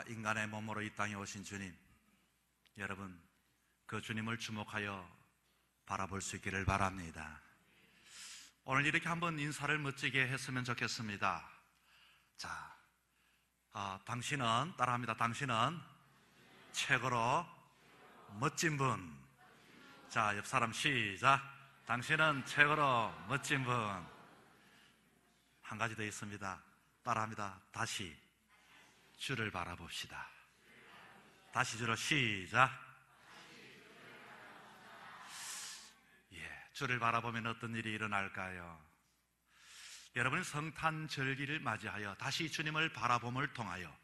인간의 몸으로 이 땅에 오신 주님, 여러분 그 주님을 주목하여 바라볼 수 있기를 바랍니다. 오늘 이렇게 한번 인사를 멋지게 했으면 좋겠습니다. 자, 당신은, 따라합니다. 당신은 최고로 멋진 분. 자, 옆 사람 시작. 당신은 최고로 멋진 분. 한 가지 더 있습니다. 따라합니다. 다시 주를 바라봅시다. 다시 주로 시작. 주를 바라보면 어떤 일이 일어날까요? 여러분의 성탄절기를 맞이하여 다시 주님을 바라봄을 통하여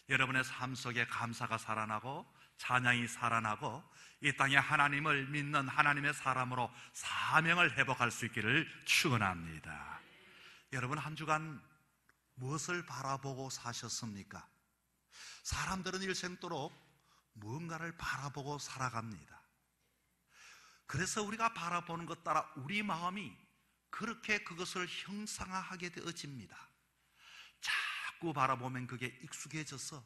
여러분의 삶 속에 감사가 살아나고 찬양이 살아나고 이 땅에 하나님을 믿는 하나님의 사람으로 사명을 회복할 수 있기를 축원합니다. 여러분 한 주간 무엇을 바라보고 사셨습니까? 사람들은 일생도록 무언가를 바라보고 살아갑니다. 그래서 우리가 바라보는 것 따라 우리 마음이 그렇게 그것을 형상화하게 되어집니다. 자꾸 바라보면 그게 익숙해져서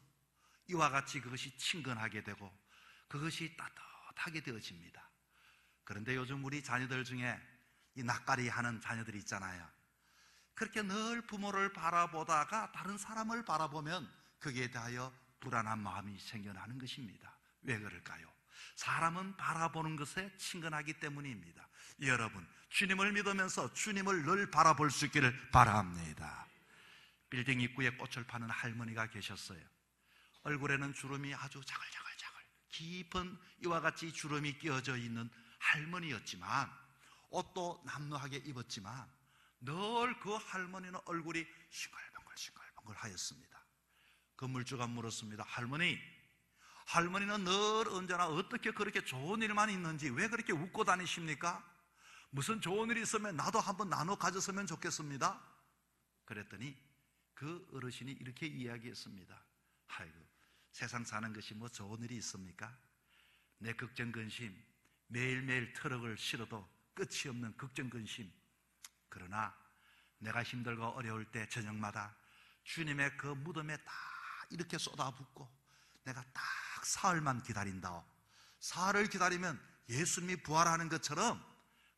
이와 같이 그것이 친근하게 되고 그것이 따뜻하게 되어집니다. 그런데 요즘 우리 자녀들 중에 이 낯가리 하는 자녀들이 있잖아요. 그렇게 늘 부모를 바라보다가 다른 사람을 바라보면 거기에 대하여 불안한 마음이 생겨나는 것입니다. 왜 그럴까요? 사람은 바라보는 것에 친근하기 때문입니다. 여러분, 주님을 믿으면서 주님을 늘 바라볼 수 있기를 바랍니다. 빌딩 입구에 꽃을 파는 할머니가 계셨어요. 얼굴에는 주름이 아주 자글자글 깊은 이와 같이 주름이 끼어져 있는 할머니였지만 옷도 남루하게 입었지만 늘 그 할머니는 얼굴이 싱글벙글 하였습니다. 건물주가 물었습니다. 할머니는 늘 언제나 어떻게 그렇게 좋은 일만 있는지 왜 그렇게 웃고 다니십니까? 무슨 좋은 일이 있으면 나도 한번 나눠 가졌으면 좋겠습니다. 그랬더니 그 어르신이 이렇게 이야기했습니다. 아이고, 세상 사는 것이 뭐 좋은 일이 있습니까? 내 걱정근심, 매일매일 트럭을 실어도 끝이 없는 걱정근심. 그러나 내가 힘들고 어려울 때 저녁마다 주님의 그 무덤에 딱 이렇게 쏟아붓고 내가 딱 사흘만 기다린다오. 사흘을 기다리면 예수님이 부활하는 것처럼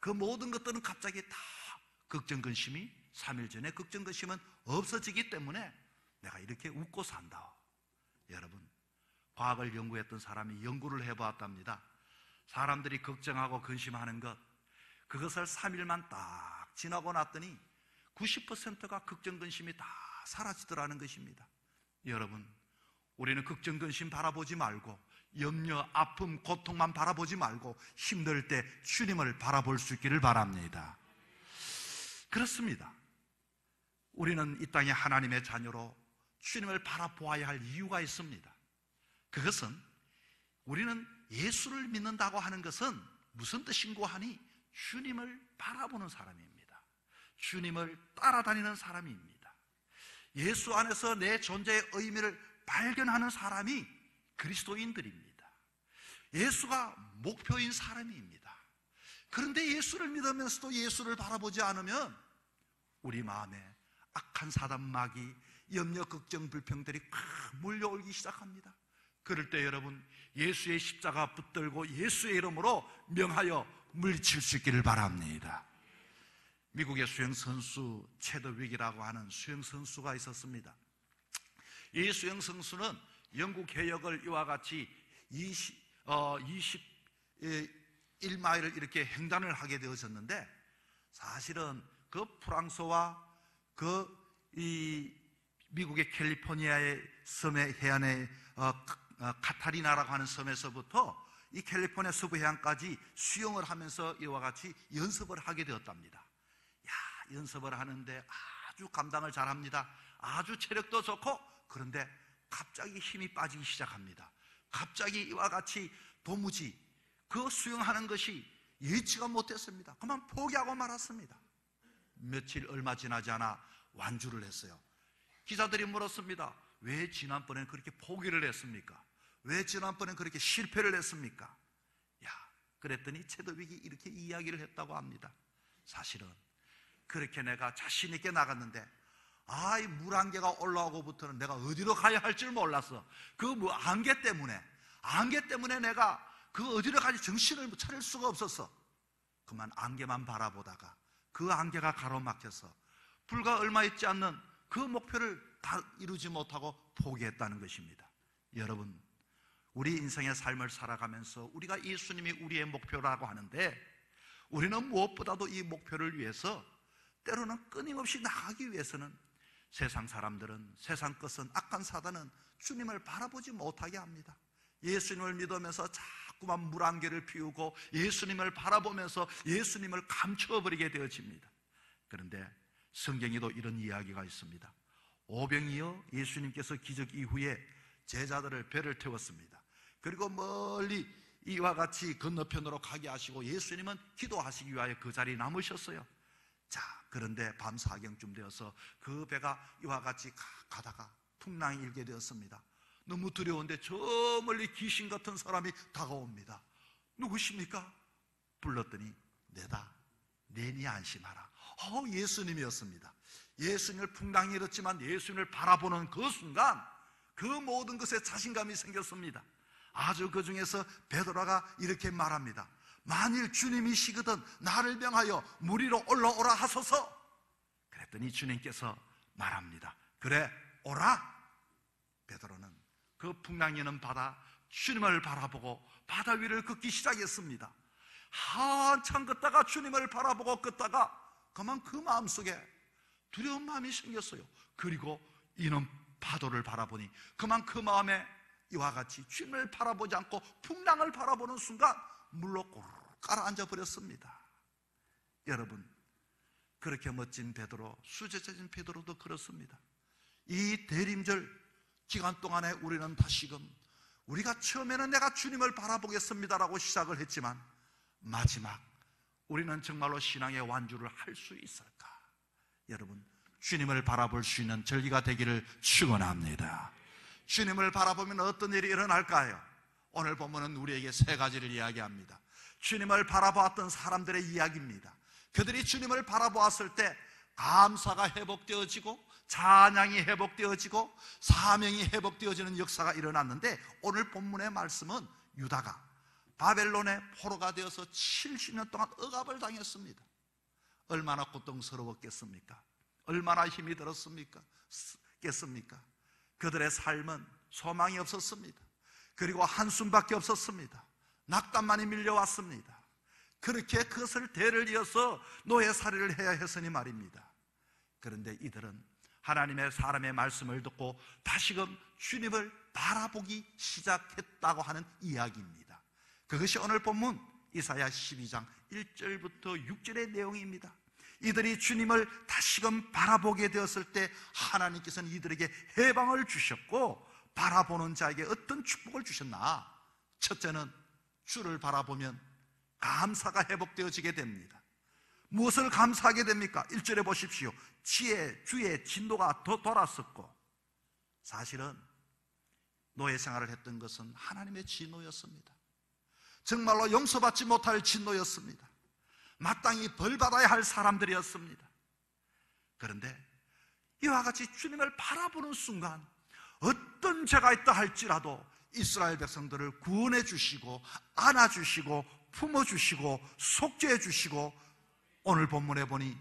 그 모든 것들은 갑자기 다 걱정근심이 3일 전에 걱정근심은 없어지기 때문에 내가 이렇게 웃고 산다오. 여러분, 과학을 연구했던 사람이 연구를 해보았답니다. 사람들이 걱정하고 근심하는 것, 그것을 3일만 딱 지나고 났더니 90%가 걱정근심이 다 사라지더라는 것입니다. 여러분, 우리는 걱정근심 바라보지 말고 염려, 아픔, 고통만 바라보지 말고 힘들 때 주님을 바라볼 수 있기를 바랍니다. 그렇습니다. 우리는 이 땅에 하나님의 자녀로 주님을 바라보아야 할 이유가 있습니다. 그것은 우리는 예수를 믿는다고 하는 것은 무슨 뜻인고 하니 주님을 바라보는 사람입니다. 주님을 따라다니는 사람입니다. 예수 안에서 내 존재의 의미를 발견하는 사람이 그리스도인들입니다. 예수가 목표인 사람입니다. 그런데 예수를 믿으면서도 예수를 바라보지 않으면 우리 마음에 악한 사단 마귀, 염려, 걱정, 불평들이 막 몰려오기 시작합니다. 그럴 때 여러분, 예수의 십자가 붙들고 예수의 이름으로 명하여 물리칠 수 있기를 바랍니다. 미국의 수영선수 체더윅이라고 하는 수영선수가 있었습니다. 이 수영선수는 영국 개혁을 이와 같이 21마일을 이렇게 횡단을 하게 되어졌는데, 사실은 그 프랑스와 미국의 캘리포니아의 섬의 해안의 카타리나라고 하는 섬에서부터 이 캘리포니아 서부 해안까지 수영을 하면서 이와 같이 연습을 하게 되었답니다. 연습을 하는데 아주 감당을 잘합니다. 아주 체력도 좋고, 그런데 갑자기 힘이 빠지기 시작합니다. 갑자기 이와 같이 도무지 그 수영하는 것이 예치가 못했습니다. 그만 포기하고 말았습니다. 며칠 얼마 지나지 않아 완주를 했어요. 기자들이 물었습니다. 왜 지난번엔 그렇게 포기를 했습니까? 왜 지난번엔 그렇게 실패를 했습니까? 그랬더니 체더윅이 이렇게 이야기를 했다고 합니다. 사실은 그렇게 내가 자신 있게 나갔는데 이 물안개가 올라오고부터는 내가 어디로 가야 할 줄 몰랐어. 그 안개 때문에 내가 그 어디로 가지 정신을 차릴 수가 없었어. 그만 안개만 바라보다가 그 안개가 가로막혀서 불과 얼마 있지 않는 그 목표를 다 이루지 못하고 포기했다는 것입니다. 여러분, 우리 인생의 삶을 살아가면서 우리가 예수님이 우리의 목표라고 하는데, 우리는 무엇보다도 이 목표를 위해서 때로는 끊임없이 나가기 위해서는 세상 사람들은, 세상 것은, 악한 사단은 주님을 바라보지 못하게 합니다. 예수님을 믿으면서 자꾸만 물안개를 피우고 예수님을 바라보면서 예수님을 감춰버리게 되어집니다. 그런데 성경에도 이런 이야기가 있습니다. 오병이어 예수님께서 기적 이후에 제자들을 배를 태웠습니다. 그리고 멀리 이와 같이 건너편으로 가게 하시고 예수님은 기도하시기 위하여 그 자리에 남으셨어요. 자, 그런데 밤 사경쯤 되어서 그 배가 이와 같이 가다가 풍랑이 일게 되었습니다. 너무 두려운데 저 멀리 귀신 같은 사람이 다가옵니다. 누구십니까? 불렀더니 내다, 내니 안심하라. 예수님이었습니다. 예수님을 풍랑이 일었지만 예수님을 바라보는 그 순간 그 모든 것에 자신감이 생겼습니다. 아주 그 중에서 베드로가 이렇게 말합니다. 만일 주님이시거든 나를 명하여 물 위로 올라오라 하소서. 그랬더니 주님께서 말합니다. 그래, 오라. 베드로는 그 풍랑이는 바다, 주님을 바라보고 바다 위를 걷기 시작했습니다. 한참 걷다가 주님을 바라보고 걷다가 그만 그 마음속에 두려운 마음이 생겼어요. 그리고 이는 파도를 바라보니 그만 그 마음에 이와 같이 주님을 바라보지 않고 풍랑을 바라보는 순간 물로 꼬르륵 가라앉아 버렸습니다. 여러분, 그렇게 멋진 베드로, 수제자진 베드로도 그렇습니다. 이 대림절 기간 동안에 우리는 다시금 우리가 처음에는 내가 주님을 바라보겠습니다라고 시작을 했지만 마지막 우리는 정말로 신앙의 완주를 할 수 있을까? 여러분, 주님을 바라볼 수 있는 절기가 되기를 축원합니다. 주님을 바라보면 어떤 일이 일어날까요? 오늘 본문은 우리에게 세 가지를 이야기합니다. 주님을 바라보았던 사람들의 이야기입니다. 그들이 주님을 바라보았을 때 감사가 회복되어지고 찬양이 회복되어지고 사명이 회복되어지는 역사가 일어났는데, 오늘 본문의 말씀은 유다가 바벨론의 포로가 되어서 70년 동안 억압을 당했습니다. 얼마나 고통스러웠겠습니까? 얼마나 힘이 들었습니까? 그들의 삶은 소망이 없었습니다. 그리고 한숨밖에 없었습니다. 낙담만이 밀려왔습니다. 그렇게 그것을 대를 이어서 노예살이를 해야 했으니 말입니다. 그런데 이들은 하나님의 사람의 말씀을 듣고 다시금 주님을 바라보기 시작했다고 하는 이야기입니다. 그것이 오늘 본문 이사야 12장 1절부터 6절의 내용입니다. 이들이 주님을 다시금 바라보게 되었을 때 하나님께서는 이들에게 해방을 주셨고, 바라보는 자에게 어떤 축복을 주셨나? 첫째는 주를 바라보면 감사가 회복되어지게 됩니다. 무엇을 감사하게 됩니까? 1절에 보십시오. 주의 진노가 더 돌았었고, 사실은 노예 생활을 했던 것은 하나님의 진노였습니다. 정말로 용서받지 못할 진노였습니다. 마땅히 벌받아야 할 사람들이었습니다. 그런데 이와 같이 주님을 바라보는 순간 어떤 죄가 있다 할지라도 이스라엘 백성들을 구원해 주시고 안아주시고 품어주시고 속죄해 주시고, 오늘 본문에 보니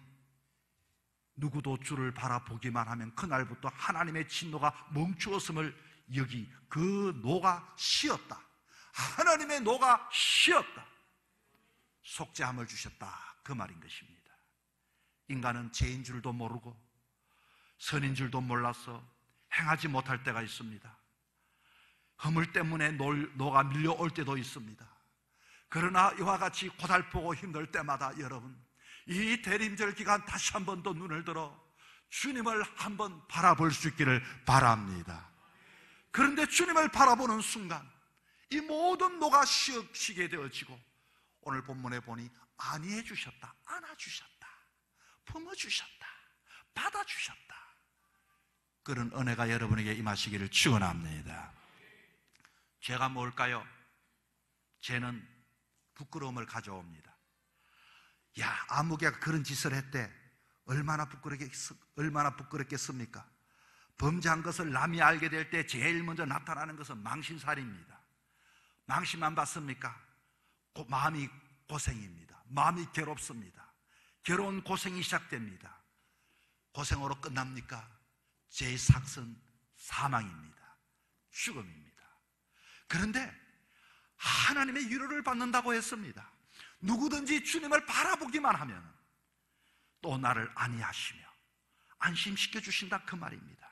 누구도 주를 바라보기만 하면 그날부터 하나님의 진노가 멈추었음을 여기 그 노가 쉬었다. 하나님의 노가 쉬었다. 속죄함을 주셨다, 그 말인 것입니다. 인간은 죄인 줄도 모르고 선인 줄도 몰라서 행하지 못할 때가 있습니다. 허물 때문에 노가 밀려올 때도 있습니다. 그러나 이와 같이 고달프고 힘들 때마다 여러분, 이 대림절 기간 다시 한 번 더 눈을 들어 주님을 한번 바라볼 수 있기를 바랍니다. 그런데 주님을 바라보는 순간 이 모든 노가 쉬게 되어지고, 오늘 본문에 보니 안위해 주셨다, 안아주셨다, 품어주셨다, 받아주셨다, 그런 은혜가 여러분에게 임하시기를 축원합니다. 죄가 뭘까요? 죄는 부끄러움을 가져옵니다. 야, 아무개가 그런 짓을 했대, 얼마나 부끄럽겠습니까? 범죄한 것을 남이 알게 될 때 제일 먼저 나타나는 것은 망신살입니다. 망신만 받습니까? 마음이 고생입니다. 마음이 괴롭습니다. 괴로운 고생이 시작됩니다. 고생으로 끝납니까? 제4선 사망입니다. 죽음입니다. 그런데 하나님의 위로를 받는다고 했습니다. 누구든지 주님을 바라보기만 하면 또 나를 안위하시며 안심시켜 주신다, 그 말입니다.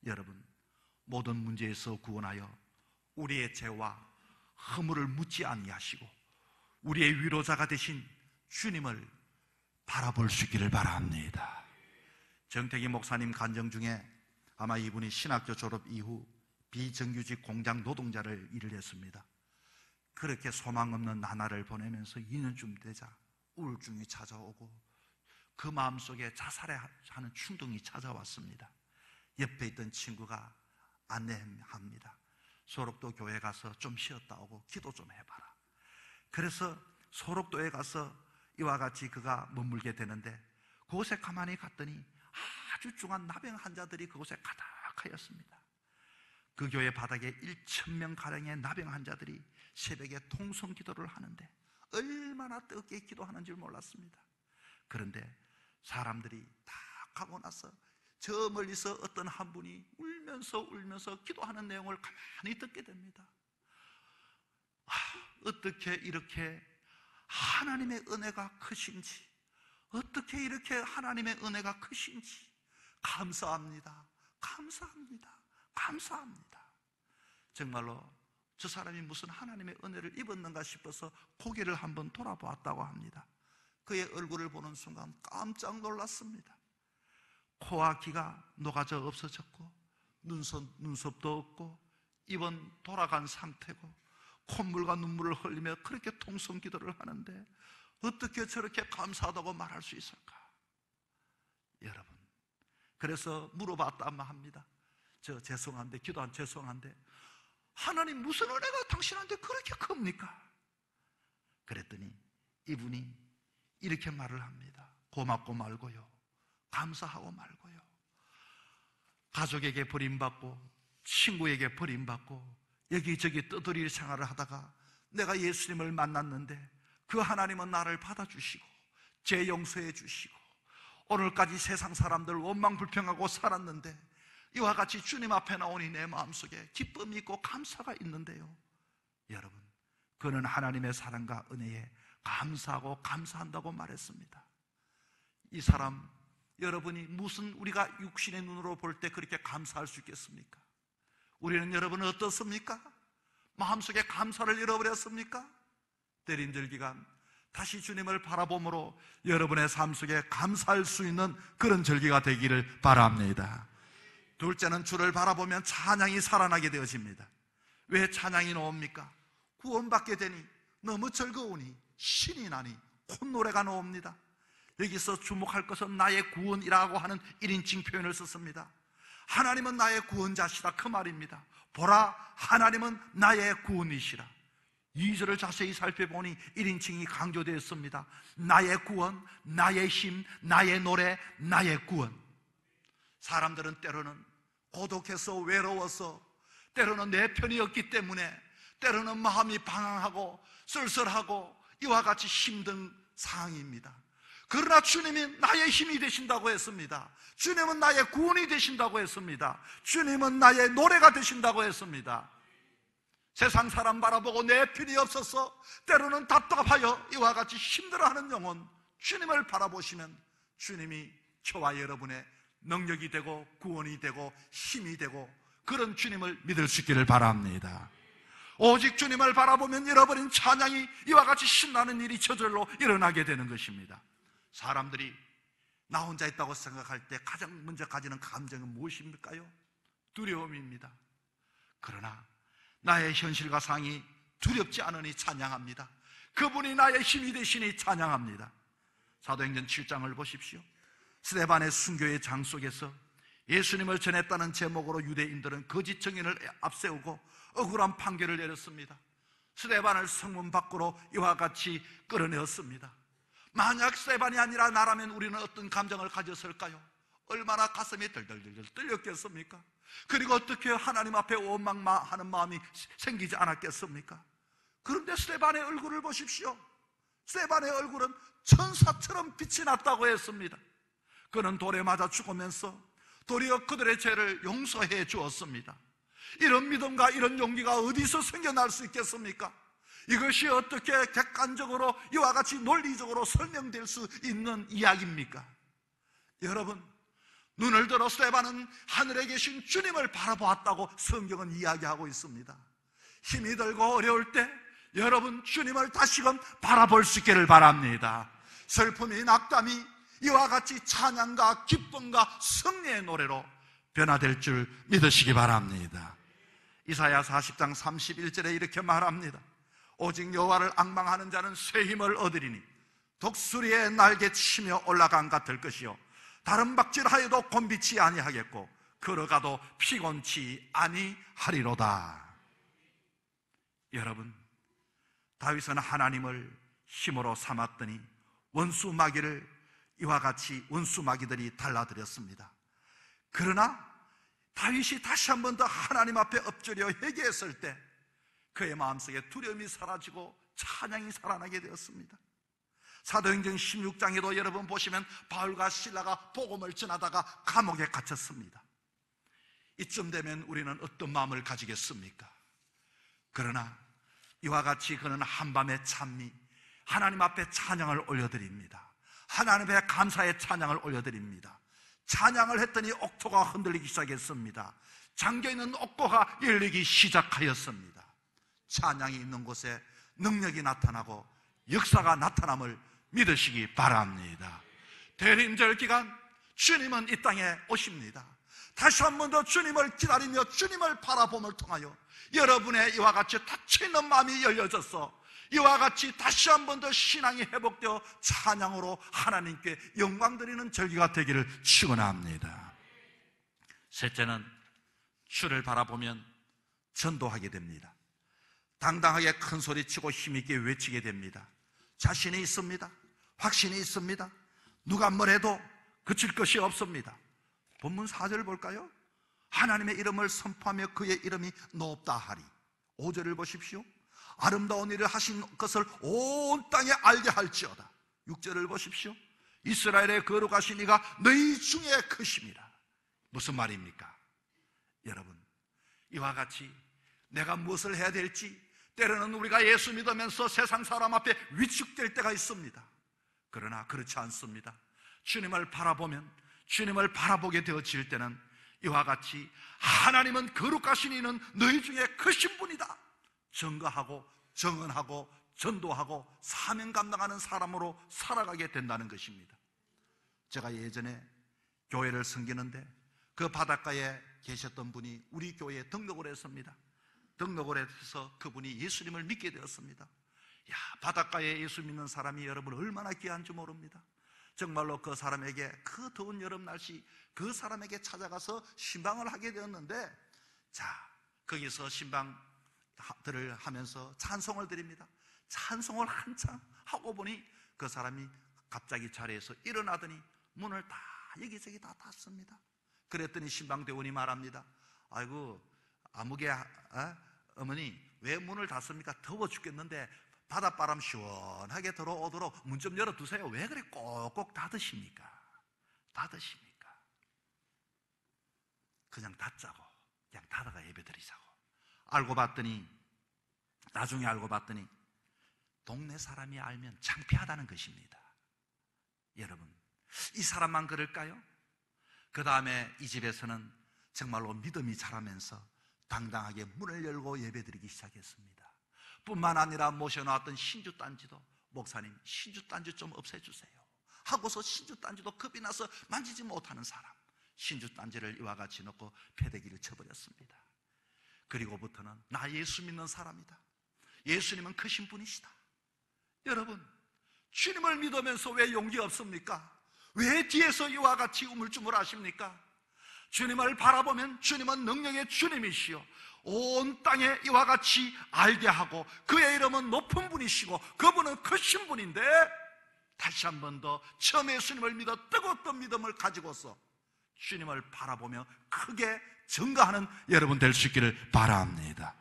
여러분, 모든 문제에서 구원하여 우리의 죄와 허물을 묻지 아니하시고 우리의 위로자가 되신 주님을 바라볼 수 있기를 바랍니다. 정태기 목사님 간증 중에 아마 이분이 신학교 졸업 이후 비정규직 공장 노동자를 일을 했습니다. 그렇게 소망 없는 나날을 보내면서 2년쯤 되자 우울증이 찾아오고 그 마음속에 자살하는 충동이 찾아왔습니다. 옆에 있던 친구가 안내합니다. 소록도 교회 가서 좀 쉬었다 오고 기도 좀 해봐라. 그래서 소록도에 가서 이와 같이 그가 머물게 되는데, 그곳에 가만히 갔더니 아주 중한 나병 환자들이 그곳에 가득하였습니다. 그 교회 바닥에 1,000명 가량의 나병 환자들이 새벽에 통성 기도를 하는데 얼마나 뜨겁게 기도하는 줄 몰랐습니다. 그런데 사람들이 다 가고 나서 저 멀리서 어떤 한 분이 울면서 기도하는 내용을 가만히 듣게 됩니다. 어떻게 이렇게 하나님의 은혜가 크신지, 어떻게 이렇게 하나님의 은혜가 크신지 감사합니다. 정말로 저 사람이 무슨 하나님의 은혜를 입었는가 싶어서 고개를 한번 돌아보았다고 합니다. 그의 얼굴을 보는 순간 깜짝 놀랐습니다. 코와 귀가 녹아져 없어졌고 눈썹도 없고 입은 돌아간 상태고 콧물과 눈물을 흘리며 그렇게 통성 기도를 하는데 어떻게 저렇게 감사하다고 말할 수 있을까? 여러분, 그래서 물어봤다만 합니다. 죄송한데, 기도한 죄송한데 하나님 무슨 은혜가 당신한테 그렇게 큽니까? 그랬더니 이분이 이렇게 말을 합니다. 고맙고 말고요, 감사하고 말고요. 가족에게 버림받고 친구에게 버림받고 여기저기 떠돌이 생활을 하다가 내가 예수님을 만났는데 그 하나님은 나를 받아주시고 죄 용서해 주시고 오늘까지 세상 사람들 원망불평하고 살았는데 이와 같이 주님 앞에 나오니 내 마음속에 기쁨이 있고 감사가 있는데요. 여러분, 그는 하나님의 사랑과 은혜에 감사하고 감사한다고 말했습니다. 이 사람, 여러분이 무슨 우리가 육신의 눈으로 볼 때 그렇게 감사할 수 있겠습니까? 우리는 여러분은 어떻습니까? 마음속에 감사를 잃어버렸습니까? 때림절 기간 다시 주님을 바라봄으로 여러분의 삶 속에 감사할 수 있는 그런 절기가 되기를 바랍니다. 둘째는 주를 바라보면 찬양이 살아나게 되어집니다. 왜 찬양이 나옵니까? 구원받게 되니 너무 즐거우니 신이 나니 콧노래가 나옵니다. 여기서 주목할 것은 나의 구원이라고 하는 1인칭 표현을 썼습니다. 하나님은 나의 구원자시다, 그 말입니다. 보라, 하나님은 나의 구원이시라. 2절을 자세히 살펴보니 1인칭이 강조되었습니다. 나의 구원, 나의 힘, 나의 노래, 나의 구원. 사람들은 때로는 고독해서 외로워서, 때로는 내 편이 없기 때문에, 때로는 마음이 방황하고 쓸쓸하고 이와 같이 힘든 상황입니다. 그러나 주님이 나의 힘이 되신다고 했습니다. 주님은 나의 구원이 되신다고 했습니다. 주님은 나의 노래가 되신다고 했습니다. 세상 사람 바라보고 내 편이 없어서 때로는 답답하여 이와 같이 힘들어하는 영혼, 주님을 바라보시면 주님이 저와 여러분의 능력이 되고 구원이 되고 힘이 되고 그런 주님을 믿을 수 있기를 바랍니다. 오직 주님을 바라보면 잃어버린 찬양이 이와 같이 신나는 일이 저절로 일어나게 되는 것입니다. 사람들이 나 혼자 있다고 생각할 때 가장 먼저 가지는 감정은 무엇입니까요? 두려움입니다. 그러나 나의 현실과 상황이 두렵지 않으니 찬양합니다. 그분이 나의 힘이 되시니 찬양합니다. 사도행전 7장을 보십시오. 스데반의 순교의 장 속에서 예수님을 전했다는 제목으로 유대인들은 거짓 증인을 앞세우고 억울한 판결을 내렸습니다. 스데반을 성문 밖으로 이와 같이 끌어내었습니다. 만약 스데반이 아니라 나라면 우리는 어떤 감정을 가졌을까요? 얼마나 가슴이 덜덜덜 떨렸겠습니까? 그리고 어떻게 하나님 앞에 원망하는 마음이 생기지 않았겠습니까? 그런데 스데반의 얼굴을 보십시오. 스데반의 얼굴은 천사처럼 빛이 났다고 했습니다. 그는 돌에 맞아 죽으면서 도리어 그들의 죄를 용서해 주었습니다. 이런 믿음과 이런 용기가 어디서 생겨날 수 있겠습니까? 이것이 어떻게 객관적으로 이와 같이 논리적으로 설명될 수 있는 이야기입니까? 여러분, 눈을 들어 스데반은 하늘에 계신 주님을 바라보았다고 성경은 이야기하고 있습니다. 힘이 들고 어려울 때 여러분 주님을 다시금 바라볼 수 있기를 바랍니다. 슬픔이 낙담이 이와 같이 찬양과 기쁨과 승리의 노래로 변화될 줄 믿으시기 바랍니다. 이사야 40장 31절에 이렇게 말합니다. 오직 여호와를 앙망하는 자는 새 힘을 얻으리니 독수리의 날개 치며 올라간 같을 것이요 다른 박질하여도 곤비치 아니하겠고 걸어가도 피곤치 아니하리로다. 여러분, 다윗은 하나님을 힘으로 삼았더니 원수 마귀를 이와 같이 원수 마귀들이 달라들였습니다. 그러나 다윗이 다시 한 번 더 하나님 앞에 엎드려 회개했을 때 그의 마음속에 두려움이 사라지고 찬양이 살아나게 되었습니다. 사도행전 16장에도 여러분 보시면 바울과 실라가 복음을 전하다가 감옥에 갇혔습니다. 이쯤 되면 우리는 어떤 마음을 가지겠습니까? 그러나 이와 같이 그는 한밤의 찬미 하나님 앞에 찬양을 올려드립니다. 하나님 앞에 감사의 찬양을 올려드립니다. 찬양을 했더니 옥토가 흔들리기 시작했습니다. 잠겨있는 옥고가 열리기 시작하였습니다. 찬양이 있는 곳에 능력이 나타나고 역사가 나타남을 믿으시기 바랍니다. 대림절 기간 주님은 이 땅에 오십니다. 다시 한 번 더 주님을 기다리며 주님을 바라봄을 통하여 여러분의 이와 같이 닫혀있는 마음이 열려져서 이와 같이 다시 한 번 더 신앙이 회복되어 찬양으로 하나님께 영광 드리는 절기가 되기를 축원합니다. 셋째는 주를 바라보면 전도하게 됩니다. 당당하게 큰 소리치고 힘있게 외치게 됩니다. 자신이 있습니다. 확신이 있습니다. 누가 뭐래도 그칠 것이 없습니다. 본문 4절 볼까요? 하나님의 이름을 선포하며 그의 이름이 높다 하리. 5절을 보십시오. 아름다운 일을 하신 것을 온 땅에 알게 할지어다. 6절을 보십시오. 이스라엘의 거룩하신 이가 너희 중에 크심이라. 무슨 말입니까? 여러분, 이와 같이 내가 무엇을 해야 될지 때로는 우리가 예수 믿으면서 세상 사람 앞에 위축될 때가 있습니다. 그러나 그렇지 않습니다. 주님을 바라보면 주님을 바라보게 되어질 때는 이와 같이 하나님은 거룩하신 이는 너희 중에 크신 분이다. 증거하고 정언하고 전도하고 사명 감당하는 사람으로 살아가게 된다는 것입니다. 제가 예전에 교회를 섬기는데 그 바닷가에 계셨던 분이 우리 교회에 등록을 했습니다. 등록을 해서 그분이 예수님을 믿게 되었습니다. 야, 바닷가에 예수 믿는 사람이 여러분 얼마나 귀한지 모릅니다. 정말로 그 사람에게 그 더운 여름 날씨 그 사람에게 찾아가서 신방을 하게 되었는데, 자, 거기서 신방들을 하면서 찬송을 드립니다. 찬송을 한참 하고 보니 그 사람이 갑자기 자리에서 일어나더니 문을 다 여기저기 다 닫습니다. 그랬더니 신방대원이 말합니다. 아이고 아무개 어머니 왜 문을 닫습니까? 더워 죽겠는데 바닷바람 시원하게 들어오도록 문 좀 열어두세요. 왜 그래 꼭꼭 닫으십니까? 그냥 닫자고, 그냥 닫아가 예배드리자고. 나중에 알고 봤더니 동네 사람이 알면 창피하다는 것입니다. 여러분, 이 사람만 그럴까요? 그 다음에 이 집에서는 정말로 믿음이 자라면서 당당하게 문을 열고 예배드리기 시작했습니다. 뿐만 아니라 모셔놓았던 신주단지도 목사님 신주단지 좀 없애주세요 하고서 신주단지도 겁이 나서 만지지 못하는 사람 신주단지를 이와 같이 넣고 패대기를 쳐버렸습니다. 그리고부터는 나 예수 믿는 사람이다. 예수님은 크신 분이시다. 여러분, 주님을 믿으면서 왜 용기 없습니까? 왜 뒤에서 이와 같이 우물쭈물하십니까? 주님을 바라보면 주님은 능력의 주님이시요 온 땅에 이와 같이 알게 하고 그의 이름은 높은 분이시고 그분은 크신 분인데 다시 한 번 더 처음에 예수님을 믿어 뜨거웠던 믿음을 가지고서 주님을 바라보며 크게 증거하는 여러분 될 수 있기를 바랍니다.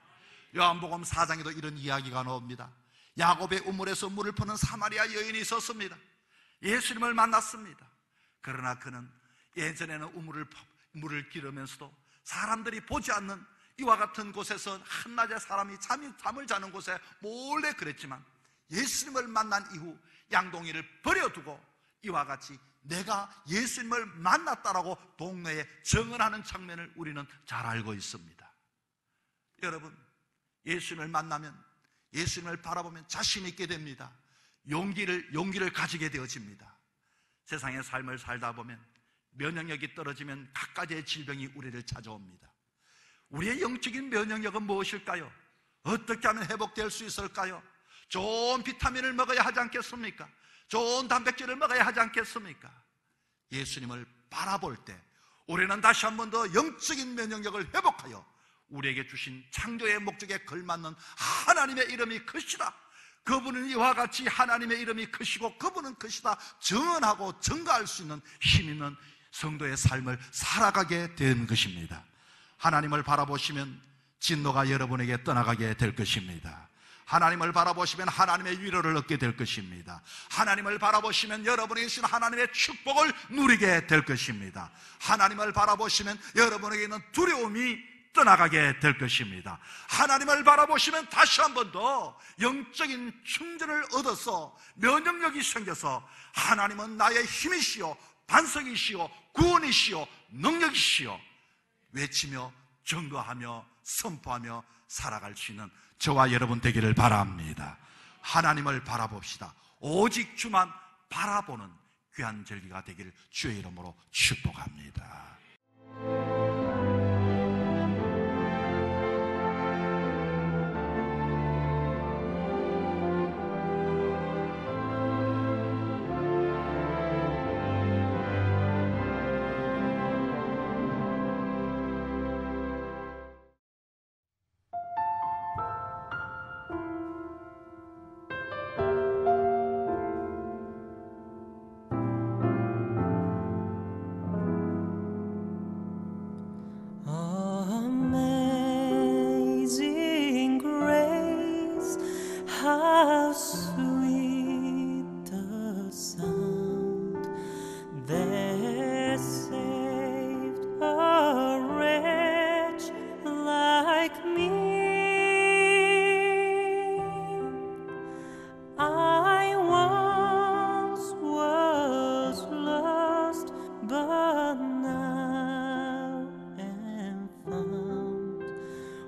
요한복음 4장에도 이런 이야기가 나옵니다. 야곱의 우물에서 물을 푸는 사마리아 여인이 있었습니다. 예수님을 만났습니다. 그러나 그는 예전에는 물을 기르면서도 사람들이 보지 않는 이와 같은 곳에서 한낮에 사람이 잠을 자는 곳에 몰래 그랬지만 예수님을 만난 이후 양동이를 버려두고 이와 같이 내가 예수님을 만났다라고 동네에 증언하는 장면을 우리는 잘 알고 있습니다. 여러분, 예수님을 만나면, 예수님을 바라보면 자신 있게 됩니다. 용기를 가지게 되어집니다. 세상의 삶을 살다 보면 면역력이 떨어지면 각가지의 질병이 우리를 찾아옵니다. 우리의 영적인 면역력은 무엇일까요? 어떻게 하면 회복될 수 있을까요? 좋은 비타민을 먹어야 하지 않겠습니까? 좋은 단백질을 먹어야 하지 않겠습니까? 예수님을 바라볼 때 우리는 다시 한 번 더 영적인 면역력을 회복하여 우리에게 주신 창조의 목적에 걸맞는 하나님의 이름이 크시다, 그분은 이와 같이 하나님의 이름이 크시고 그분은 크시다 증언하고 증거할 수 있는 힘 있는 성도의 삶을 살아가게 된 것입니다. 하나님을 바라보시면 진노가 여러분에게 떠나가게 될 것입니다. 하나님을 바라보시면 하나님의 위로를 얻게 될 것입니다. 하나님을 바라보시면 여러분에게 주신 하나님의 축복을 누리게 될 것입니다. 하나님을 바라보시면 여러분에게 있는 두려움이 떠나가게 될 것입니다. 하나님을 바라보시면 다시 한 번 더 영적인 충전을 얻어서 면역력이 생겨서 하나님은 나의 힘이시요 반석이시요 구원이시요 능력이시요 외치며 증거하며 선포하며 살아갈 수 있는 저와 여러분 되기를 바랍니다. 하나님을 바라봅시다. 오직 주만 바라보는 귀한 절기가 되기를 주의 이름으로 축복합니다. Amazing grace, how sweet the sound that saved a wretch like me. I once was lost, but now am found.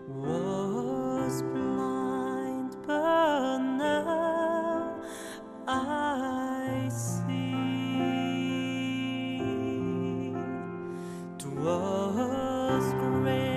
Was blind, but now I see. 'Twas grace